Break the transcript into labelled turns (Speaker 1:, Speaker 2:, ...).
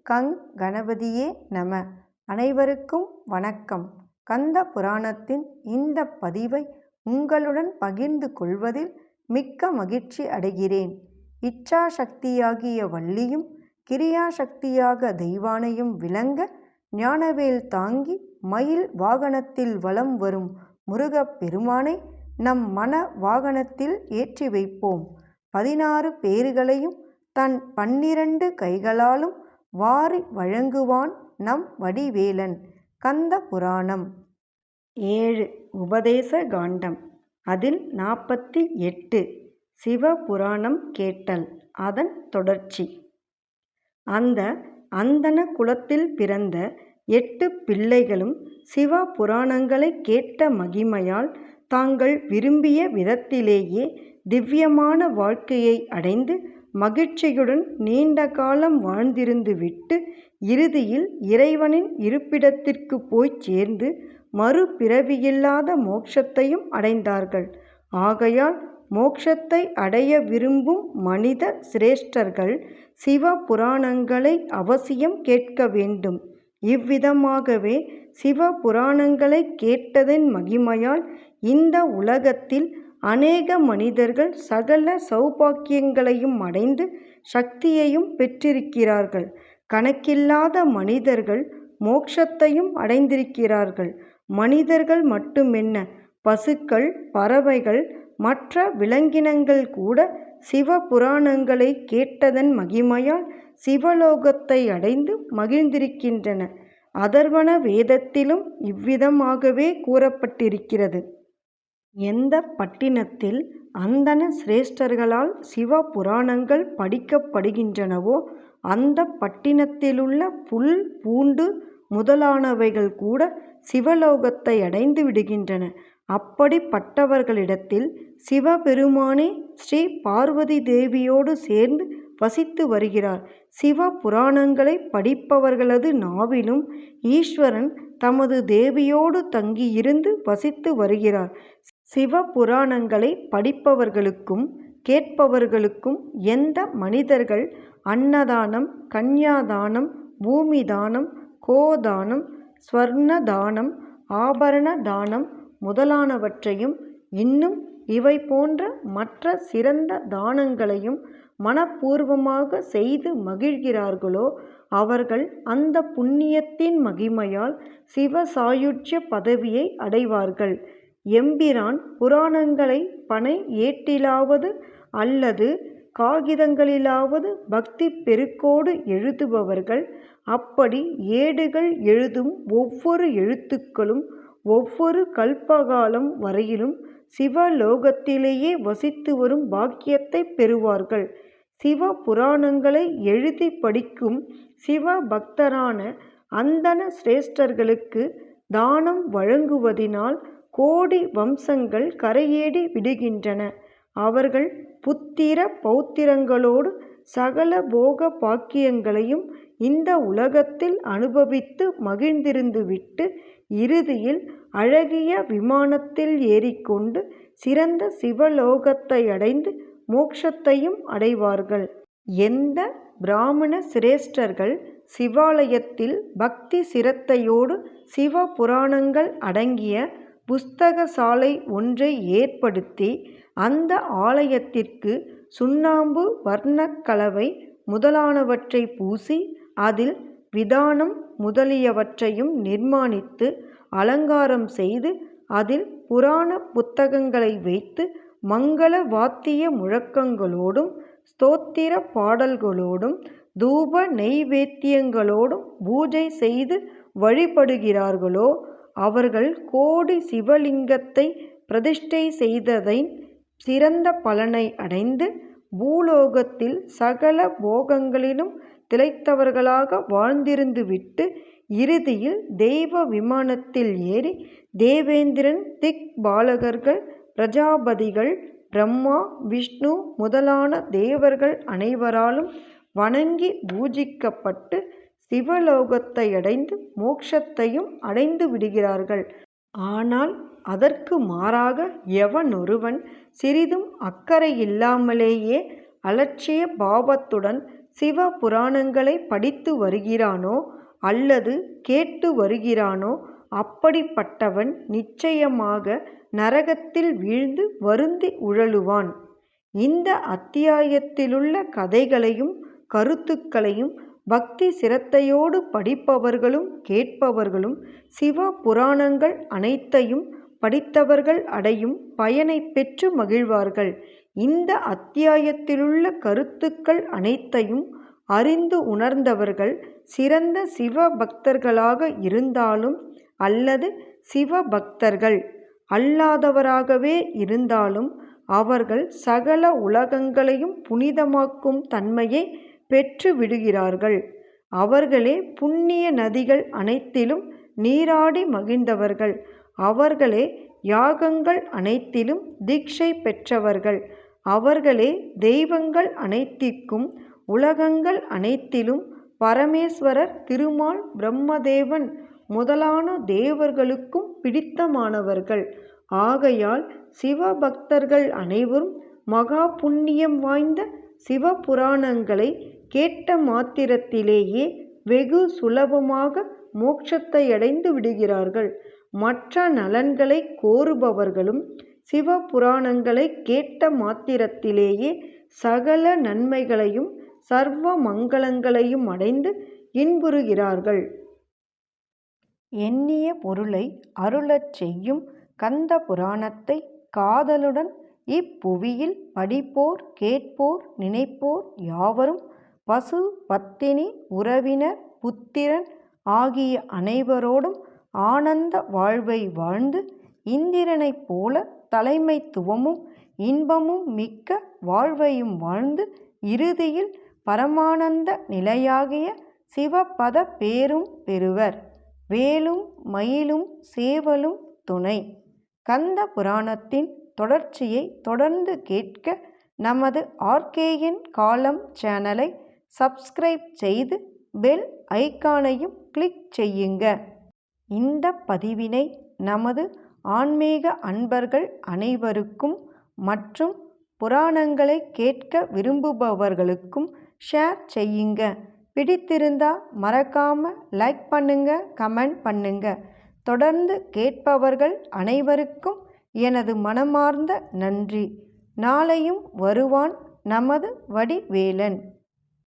Speaker 1: கங் கணபதியே நம. அனைவருக்கும் வணக்கம். கந்த புராணத்தின் இந்த பதிவை உங்களுடன் பகிர்ந்து கொள்வதில் மிக்க மகிழ்ச்சி அடைகிறேன். இச்சாசக்தியாகிய வள்ளியும் கிரியாசக்தியாக தெய்வானையும் விளங்க ஞானவேல் தாங்கி மயில் வாகனத்தில் வலம் வரும் முருகப் பெருமானை நம் மன வாகனத்தில் ஏற்றி வைப்போம். 16 பேறுகளையும் தன் 12 கைகளாலும் வாரி வழங்குவான் நம் வடிவேலன். கந்த புராணம் 7 உபதேச காண்டம். அதில் 48 சிவபுராணம் கேட்டல். அதன் தொடர்ச்சி. அந்த அந்தண குலத்தில் பிறந்த 8 பிள்ளைகளும் சிவ புராணங்களை கேட்ட மகிமையால் தாங்கள் விரும்பிய விதத்திலேயே திவ்யமான வாழ்க்கையை அடைந்து மகிழ்ச்சியுடன் நீண்ட காலம் வாழ்ந்திருந்து விட்டு இறுதியில் இறைவனின் இருப்பிடத்திற்கு போய்ச் சேர்ந்து மறுபிறவியில்லாத மோட்சத்தையும் அடைந்தார்கள். ஆகையால் மோட்சத்தை அடைய விரும்பும் மனித சிரேஷ்டர்கள் சிவ புராணங்களை அவசியம் கேட்க வேண்டும். இவ்விதமாகவே சிவ புராணங்களை கேட்டதன் மகிமையால் இந்த உலகத்தில் அநேக மனிதர்கள் சகல சௌபாக்கியங்களையும் அடைந்து சக்தியையும் பெற்றிருக்கிறார்கள். கணக்கில்லாத மனிதர்கள் மோட்சத்தையும் அடைந்திருக்கிறார்கள். மனிதர்கள் மட்டுமென்ன, பசுக்கள், பறவைகள், மற்ற விலங்கினங்கள் கூட சிவ புராணங்களை கேட்டதன் மகிமையால் சிவலோகத்தை அடைந்து மகிழ்ந்திருக்கின்றன. அதர்வண வேதத்திலும் இவ்விதமாகவே கூறப்பட்டிருக்கிறது. எந்த பட்டினத்தில் அந்தண சிரேஷ்டர்களால் சிவ புராணங்கள் படிக்கப்படுகின்றனவோ அந்த பட்டினத்திலுள்ள புல், பூண்டு முதலானவைகள் கூட சிவலோகத்தை அடைந்து விடுகின்றன. அப்படிப்பட்டவர்களிடத்தில் சிவபெருமானே ஸ்ரீ பார்வதி தேவியோடு சேர்ந்து வசித்து வருகிறார். சிவ புராணங்களை படிப்பவர்களது நாவிலும் ஈஸ்வரன் தமது தேவியோடு தங்கியிருந்து வசித்து வருகிறார். சிவ புராணங்களை படிப்பவர்களுக்கும் கேட்பவர்களுக்கும் எந்த மனிதர்கள் அன்னதானம், கன்யாதானம், பூமி தானம், கோதானம், ஸ்வர்ண தானம், ஆபரண தானம் முதலானவற்றையும் இன்னும் இவை போன்ற மற்ற சிறந்த தானங்களையும் மனப்பூர்வமாக செய்து மகிழ்கிறார்களோ அவர்கள் அந்த புண்ணியத்தின் மகிமையால் சிவசாயுஜ்ய பதவியை அடைவார்கள். எம்பிரான் புராணங்களை பனை ஏட்டிலாவது அல்லது காகிதங்களிலாவது பக்தி பெருக்கோடு எழுதுபவர்கள் அப்படி ஏடுகள் எழுதும் ஒவ்வொரு எழுத்துக்களும் ஒவ்வொரு கல்பகாலம் வரையிலும் சிவலோகத்திலேயே வசித்து வரும் பாக்கியத்தை பெறுவார்கள். சிவ புராணங்களை எழுதி படிக்கும் சிவ பக்தரான அந்தண சிரேஷ்டர்களுக்கு தானம் வழங்குவதினால் கோடி வம்சங்கள் கரையேறி விடுகின்றன. அவர்கள் புத்திர பௌத்திரங்களோடு சகல போக பாக்கியங்களையும் இந்த உலகத்தில் அனுபவித்து மகிழ்ந்திருந்து விட்டு இறுதியில் அழகிய விமானத்தில் ஏறிக்கொண்டு சிறந்த சிவலோகத்தை அடைந்து மோட்சத்தையும் அடைவார்கள். எந்த பிராமண சிரேஷ்டர்கள் சிவாலயத்தில் பக்தி சிரத்தையோடு சிவ புராணங்கள் அடங்கிய புஸ்தக சாலை ஒன்றை ஏற்படுத்தி அந்த ஆலயத்திற்கு சுண்ணாம்பு, வர்ணக்கலவை முதலானவற்றை பூசி அதில் விதானம் முதலியவற்றையும் நிர்மாணித்து அலங்காரம் செய்து அதில் புராண புத்தகங்களை வைத்து மங்கள வாத்திய முழக்கங்களோடும் ஸ்தோத்திர பாடல்களோடும் தூப நெய்வேத்தியங்களோடும் பூஜை செய்து வழிபடுகிறார்களோ அவர்கள் கோடி சிவலிங்கத்தை பிரதிஷ்டை செய்ததின் சிறந்த பலனை அடைந்து பூலோகத்தில் சகல போகங்களிலும் திளைத்தவர்களாக வாழ்ந்திருந்து விட்டு இறுதியில் தெய்வ விமானத்தில் ஏறி தேவேந்திரன், திக்பாலகர்கள், பிரஜாபதிகள், பிரம்மா, விஷ்ணு முதலான தேவர்கள் அனைவராலும் வணங்கி பூஜிக்கப்பட்டு சிவலோகத்தை அடைந்து மோட்சத்தையும் அடைந்து விடுகிறார்கள். ஆனால் அதற்கு மாறாக எவனொருவன் சிறிதும் அக்கறை இல்லாமலேயே அலட்சிய பாவத்துடன் சிவ புராணங்களை படித்து வருகிறானோ அல்லது கேட்டு வருகிறானோ அப்படிப்பட்டவன் நிச்சயமாக நரகத்தில் வீழ்ந்து வருந்தி உழலுவான். இந்த அத்தியாயத்திலுள்ள கதைகளையும் கருத்துக்களையும் பக்தி சிரத்தையோடு படிப்பவர்களும் கேட்பவர்களும் சிவ புராணங்கள் அனைத்தையும் படித்தவர்கள் அடையும் பயனை பெற்று மகிழ்வார்கள். இந்த அத்தியாயத்திலுள்ள கருத்துக்கள் அனைத்தையும் அறிந்து உணர்ந்தவர்கள் சிறந்த சிவ பக்தர்களாக இருந்தாலும் அல்லது சிவ பக்தர்கள் அல்லாதவராகவே இருந்தாலும் அவர்கள் சகல உலகங்களையும் புனிதமாக்கும் தன்மையை பெற்று விடுகிறார்கள். அவர்களே புண்ணிய நதிகள் அனைத்திலும் நீராடி மகிழ்ந்தவர்கள். அவர்களே யாகங்கள் அனைத்திலும் தீட்சை பெற்றவர்கள். அவர்களே தெய்வங்கள் அனைத்திற்கும் உலகங்கள் அனைத்திலும் பரமேஸ்வரர், திருமால், பிரம்மதேவன் முதலான தேவர்களுக்கும் பிடித்தமானவர்கள். ஆகையால் சிவபக்தர்கள் அனைவரும் மகா புண்ணியம் வாய்ந்த சிவபுராணங்களை கேட்ட மாத்திரத்திலேயே வெகு சுலபமாக மோட்சத்தை அடைந்து விடுகிறார்கள். மற்ற நலன்களை கோருபவர்களும் சிவபுராணங்களை கேட்ட மாத்திரத்திலேயே சகல நன்மைகளையும் சர்வ மங்களங்களையும் அடைந்து இன்புறுகிறார்கள். எண்ணிய பொருளை அருளச் செய்யும் கந்த புராணத்தை காதலுடன் இப்புவியில் படிப்போர், கேட்போர், நினைப்போர் யாவரும் பசு, பத்தினி, உறவினர், புத்திரன் ஆகிய அனைவரோடும் ஆனந்த வாழ்வை வாழ்ந்து இந்திரனைப் போல தலைமைத்துவமும் இன்பமும் மிக்க வாழ்வையும் வாழ்ந்து இறுதியில் பரமானந்த நிலையாகிய சிவபத பேரும் பெறுவர். வேலும் மயிலும் சேவலும் துணை. கந்த புராணத்தின் தொடர்ச்சியை தொடர்ந்து கேட்க நமது ஆர்கேஎன் காலம் சேனலை சப்ஸ்கிரைப் செய்து பெல் ஐகானையும் கிளிக் செய்யுங்க. இந்த பதிவினை நமது ஆன்மீக அன்பர்கள் அனைவருக்கும் மற்றும் புராணங்களை கேட்க விரும்புபவர்களுக்கும் ஷேர் செய்யுங்க. பிடித்திருந்தா மறக்காம லைக் பண்ணுங்க, கமெண்ட் பண்ணுங்க. தொடர்ந்து கேட்பவர்கள் அனைவருக்கும் எனது மனமார்ந்த நன்றி. நாளையும் வருவான் நமது வடிவேலன்.